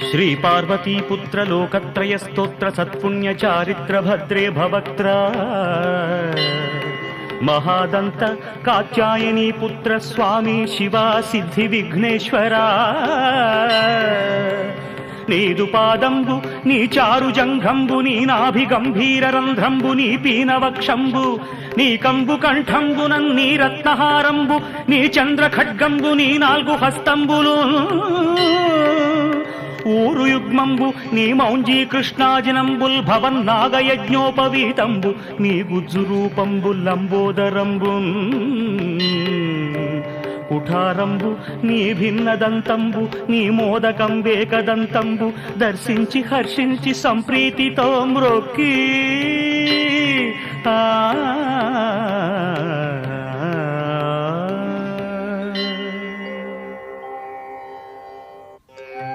శ్రీ పార్వతీపుత్ర లోకత్రయ స్తోత్ర సత్పుణ్య చారిత్ర భద్రే భవక్త్ర మహాదంత కాత్యాయనీ పుత్ర స్వామి శివా సిద్ధి విఘ్నేశ్వరా నీదు పాదంబు నీ చారు జంఘంబు నీ నాభి గంభీర రంధ్రంబు నీ పీనవక్షంబు నీ కంబు కంఠంబు నన్నీ రత్నహారంబు నీ చంద్ర ఖడ్గంబు నీ నాలుగు హస్తంబులు ఊరు యుగ్మంబు నీ మౌంజీ కృష్ణాజినంబుల్ భవన్ నాగయజ్ఞోపవీతంబు నీ గుజ్జు రూపంబు లంబోదరంబు కుఠారంబు నీ భిన్నదంతంబు నీ మోదకంబేకదంతంబు దర్శించి హర్షించి సంప్రీతితో మ్రొక్కి